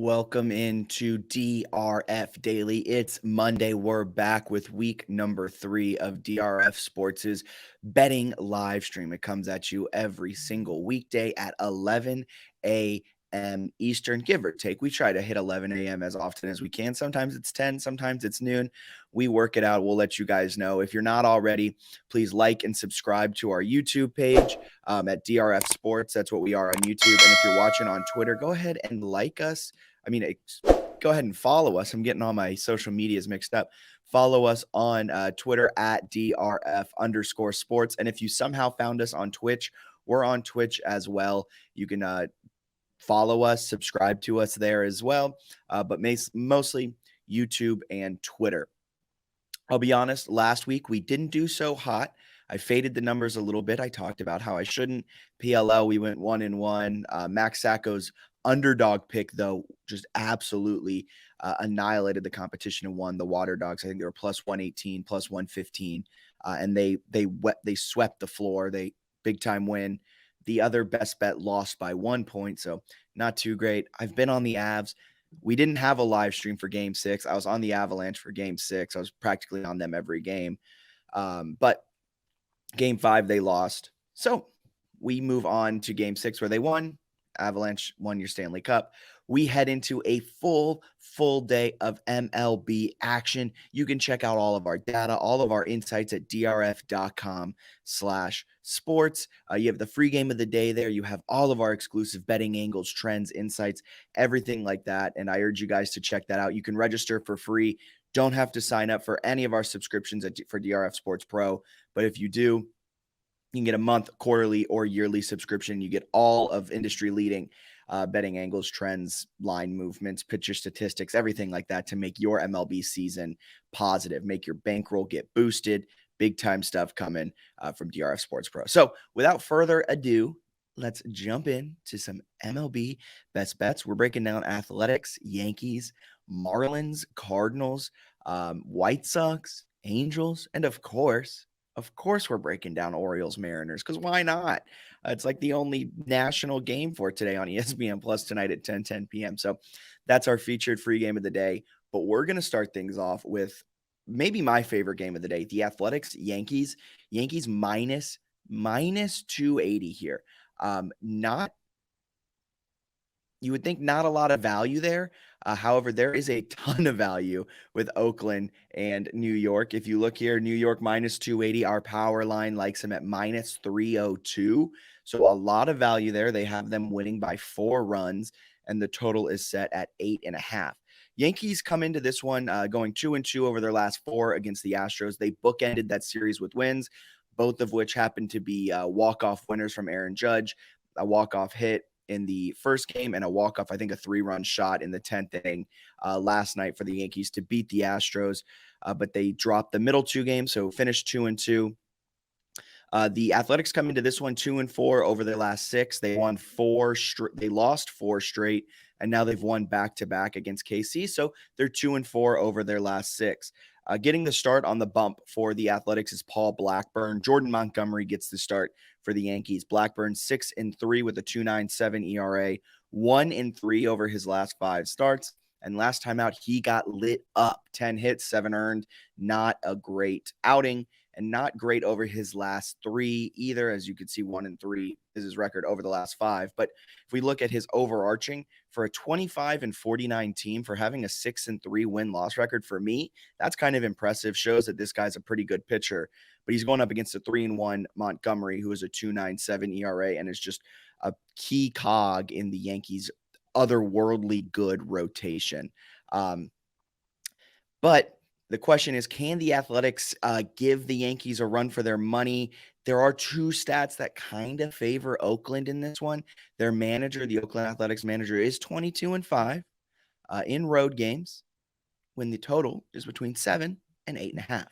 Welcome into DRF Daily. It's Monday. We're back with week number 3 of DRF Sports' betting live stream. It comes at you every single weekday at 11 a.m. Eastern, give or take. We try to hit 11 a.m. as often as we can. Sometimes it's 10, sometimes it's noon. We work it out. We'll let you guys know. If you're not already, please like and subscribe to our YouTube page at DRF Sports. That's what we are on YouTube. And if you're watching on Twitter, go ahead and like us. Go ahead and follow us. I'm getting all my social medias mixed up. Follow us on Twitter at DRF_sports. And if you somehow found us on Twitch, we're on Twitch as well. You can follow us, subscribe to us there as well. But mostly YouTube and Twitter. I'll be honest, last week we didn't do so hot. I faded the numbers a little bit. I talked about how I shouldn't. PLL, we went 1-1. Max Sacco's underdog pick, though, just absolutely annihilated the competition and won. The Water Dogs, I think they were plus 118, plus 115, and they swept the floor. They big time win. The other best bet lost by 1 point, so not too great. I've been on the Avs. We didn't have a live stream for Game 6. I was on the Avalanche for Game 6. I was practically on them every game. But Game 5, they lost. So we move on to Game 6 where they won. Avalanche won your Stanley Cup. We head into a full day of MLB action. You can check out all of our data, all of our insights at drf.com/sports. You have the free game of the day there. You have all of our exclusive betting angles, trends, insights, everything like that. And I urge you guys to check that out. You can register for free. Don't have to sign up for any of our subscriptions for DRF Sports Pro. But if you do, you can get a month, quarterly, or yearly subscription. You get all of industry-leading betting angles, trends, line movements, pitcher statistics, everything like that to make your MLB season positive, make your bankroll get boosted. Big-time stuff coming from DRF Sports Pro. So without further ado, let's jump in to some MLB best bets. We're breaking down Athletics, Yankees, Marlins, Cardinals, White Sox, Angels, and of course, we're breaking down Orioles Mariners because why not? It's like the only national game for today on ESPN Plus tonight at 10 p.m. So that's our featured free game of the day. But we're going to start things off with maybe my favorite game of the day, the Athletics, Yankees. Yankees minus 280 here. You would think not a lot of value there. However, there is a ton of value with Oakland and New York. If you look here, New York minus 280, our power line likes them at minus 302. So a lot of value there. They have them winning by 4 runs, and the total is set at 8.5. Yankees come into this one going 2-2 over their last 4 against the Astros. They bookended that series with wins, both of which happened to be walk-off winners from Aaron Judge, a walk-off hit in the first game and a walk-off, I think a 3-run shot in the 10th inning last night for the Yankees to beat the Astros. But they dropped the middle 2 games, so finished 2-2. The Athletics come into this one 2-4 over their last 6. They won 4 straight. They lost 4 straight, and now they've won back-to-back against KC. So they're 2-4 over their last 6. Getting the start on the bump for the Athletics is Paul Blackburn. Jordan Montgomery gets the start for the Yankees. Blackburn 6-3 with a 2.97 ERA, 1-3 over his last 5 starts. And last time out, he got lit up. 10 hits, 7 earned. Not a great outing, and not great over his last 3 either. As you can see, 1-3 is his record over the last 5. But if we look at his overarching, for a 25-49 team, for having a 6-3 win-loss record, for me, that's kind of impressive. Shows that this guy's a pretty good pitcher. But he's going up against a 3-1 Montgomery, who is a 2.97 ERA and is just a key cog in the Yankees' otherworldly good rotation. But the question is, can the Athletics give the Yankees a run for their money? There are 2 stats that kind of favor Oakland in this one. Their manager, the Oakland Athletics manager, is 22-5 in road games when the total is between 7 and 8.5.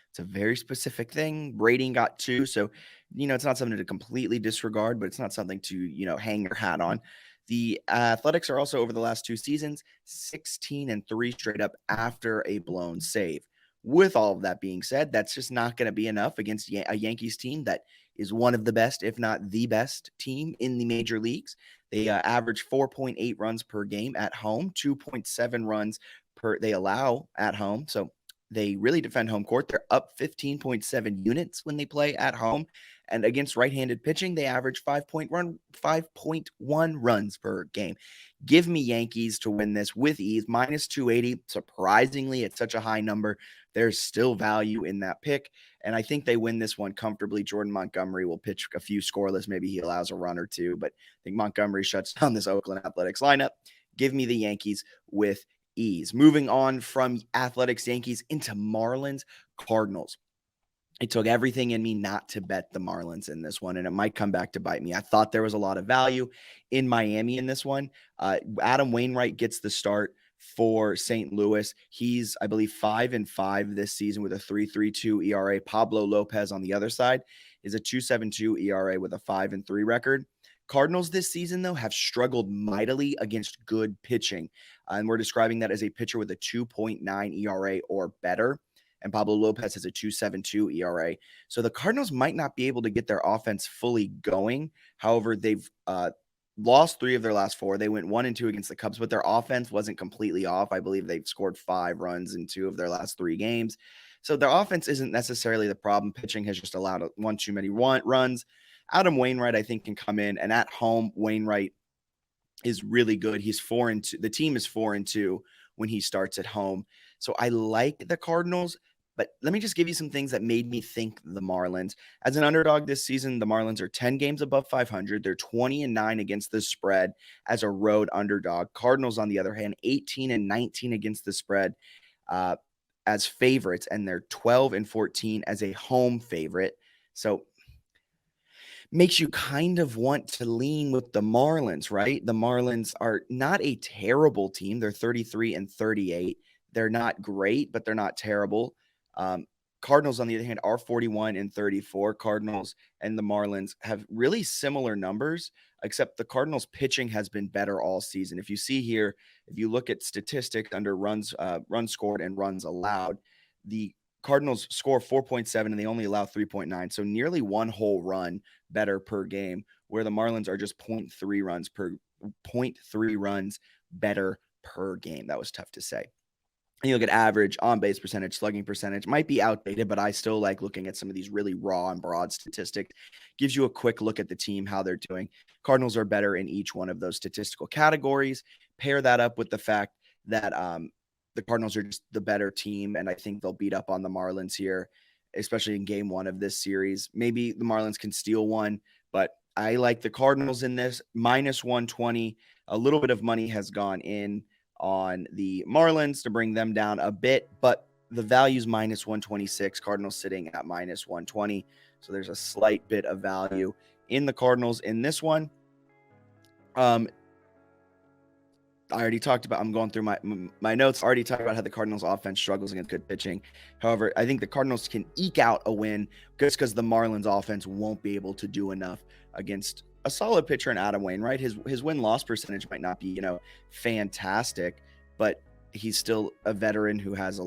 It's a very specific thing. Rating got 2, so, it's not something to completely disregard, but it's not something to, hang your hat on. The Athletics are also, over the last 2 seasons, 16-3 straight up after a blown save. With all of that being said, that's just not going to be enough against a Yankees team that is one of the best, if not the best team in the major leagues. They average 4.8 runs per game at home, 2.7 runs per they allow at home. So they really defend home court. They're up 15.7 units when they play at home. And against right-handed pitching, they average 5.1 runs per game. Give me Yankees to win this with ease, minus 280. Surprisingly, it's such a high number. There's still value in that pick, and I think they win this one comfortably. Jordan Montgomery will pitch a few scoreless. Maybe he allows a run or two, but I think Montgomery shuts down this Oakland Athletics lineup. Give me the Yankees with ease. Moving on from Athletics Yankees into Marlins Cardinals. It took everything in me not to bet the Marlins in this one, and it might come back to bite me. I thought there was a lot of value in Miami in this one. Adam Wainwright gets the start for St. Louis. He's, I believe, 5-5 this season with a 3.32 ERA. Pablo Lopez on the other side is a 2.72 ERA with a 5-3 record. Cardinals this season, though, have struggled mightily against good pitching, and we're describing that as a pitcher with a 2.9 ERA or better. And Pablo Lopez has a 2.72 ERA. So the Cardinals might not be able to get their offense fully going. However, they've lost 3 of their last 4. They went 1-2 against the Cubs, but their offense wasn't completely off. I believe they've scored 5 runs in 2 of their last 3 games. So their offense isn't necessarily the problem. Pitching has just allowed one too many runs. Adam Wainwright, I think, can come in. And at home, Wainwright is really good. He's 4-2. The team is 4-2 when he starts at home. So I like the Cardinals. But let me just give you some things that made me think the Marlins. As an underdog this season, the Marlins are 10 games above 500. They're 20-9 against the spread as a road underdog. Cardinals, on the other hand, 18-19 against the spread as favorites, and they're 12-14 as a home favorite. So makes you kind of want to lean with the Marlins, right? The Marlins are not a terrible team. They're 33-38. They're not great, but they're not terrible. Cardinals, on the other hand, are 41-34. Cardinals and the Marlins have really similar numbers, except the Cardinals pitching has been better all season. If you see here, if you look at statistics under runs scored and runs allowed, the Cardinals score 4.7 and they only allow 3.9. So nearly 1 whole run better per game, where the Marlins are just 0.3 runs better per game. That was tough to say. And you look at average, on-base percentage, slugging percentage, might be outdated, but I still like looking at some of these really raw and broad statistics. Gives you a quick look at the team, how they're doing. Cardinals are better in each one of those statistical categories. Pair that up with the fact that the Cardinals are just the better team, and I think they'll beat up on the Marlins here, especially in game 1 of this series. Maybe the Marlins can steal one, but I like the Cardinals in this. Minus 120. A little bit of money has gone in on the Marlins to bring them down a bit, but the value's minus 126. Cardinals sitting at minus 120. So there's a slight bit of value in the Cardinals in this one. I already talked about, I'm going through my notes, already talked about how the Cardinals offense struggles against good pitching. However, I think the Cardinals can eke out a win just because the Marlins offense won't be able to do enough against a solid pitcher in Adam Wainwright. His win-loss percentage might not be, fantastic, but he's still a veteran who has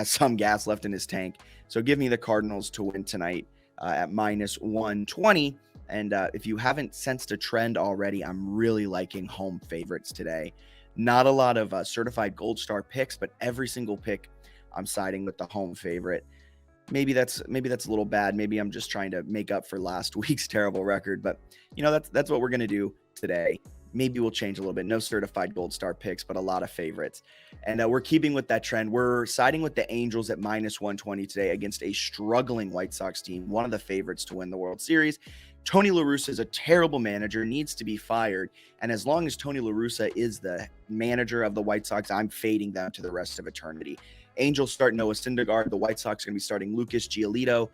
some gas left in his tank. So give me the Cardinals to win tonight at minus 120. And if you haven't sensed a trend already, I'm really liking home favorites today. Not a lot of certified gold star picks, but every single pick I'm siding with the home favorite. Maybe that's a little bad. Maybe I'm just trying to make up for last week's terrible record, but that's what we're going to do today. Maybe we'll change a little bit. No certified gold star picks, but a lot of favorites. And we're keeping with that trend. We're siding with the Angels at minus 120 today against a struggling White Sox team, one of the favorites to win the World Series. Tony La Russa is a terrible manager, needs to be fired. And as long as Tony La Russa is the manager of the White Sox, I'm fading them to the rest of eternity. Angels start Noah Syndergaard. The White Sox are going to be starting Lucas Giolito.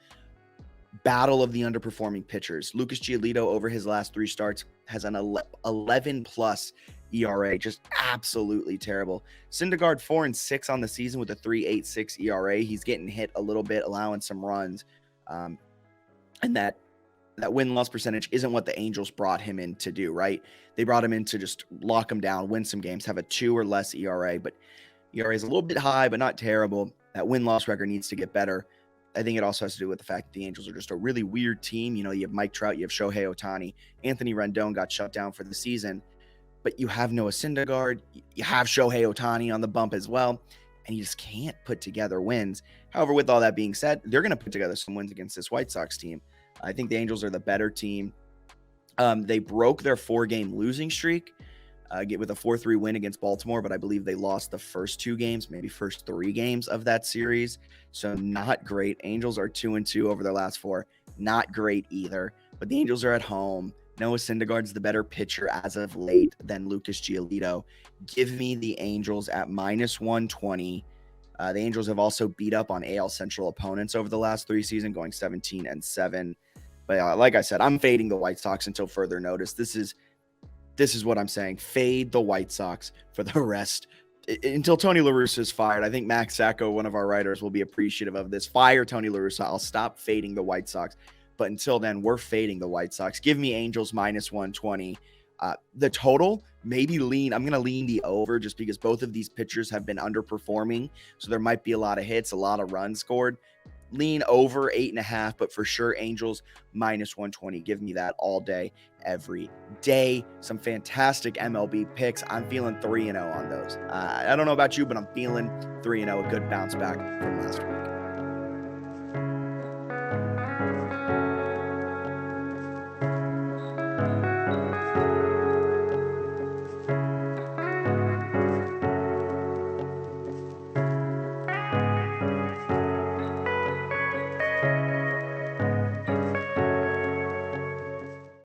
Battle of the underperforming pitchers. Lucas Giolito, over his last 3 starts, has an 11+ ERA. Just absolutely terrible. Syndergaard 4-6 on the season with a 3.86 ERA. He's getting hit a little bit, allowing some runs. And that win-loss percentage isn't what the Angels brought him in to do, right? They brought him in to just lock him down, win some games, have a 2 or less ERA, but ERA is a little bit high, but not terrible. That win-loss record needs to get better. I think it also has to do with the fact that the Angels are just a really weird team. You have Mike Trout, you have Shohei Ohtani, Anthony Rendon got shut down for the season, but you have Noah Syndergaard, you have Shohei Ohtani on the bump as well, and you just can't put together wins. However, with all that being said, they're going to put together some wins against this White Sox team. I think the Angels are the better team. They broke their 4-game losing streak with a 4-3 win against Baltimore, but I believe they lost the first 2 games, maybe first 3 games of that series. So not great. Angels are 2-2 over their last 4. Not great either. But the Angels are at home. Noah Syndergaard's the better pitcher as of late than Lucas Giolito. Give me the Angels at -120. The Angels have also beat up on AL Central opponents over the last 3 seasons, going 17-7. But like I said, I'm fading the White Sox until further notice. This is what I'm saying. Fade the White Sox for the rest until Tony La Russa is fired. I think Max Sacco, one of our writers, will be appreciative of this. Fire Tony La Russa. I'll stop fading the White Sox. But until then, we're fading the White Sox. Give me Angels -120. The total, maybe lean. I'm going to lean the over just because both of these pitchers have been underperforming. So there might be a lot of hits, a lot of runs scored. Lean over 8.5, but for sure, Angels -120. Give me that all day, every day. Some fantastic MLB picks. I'm feeling 3-0 on those. I don't know about you, but I'm feeling 3-0, a good bounce back from last week.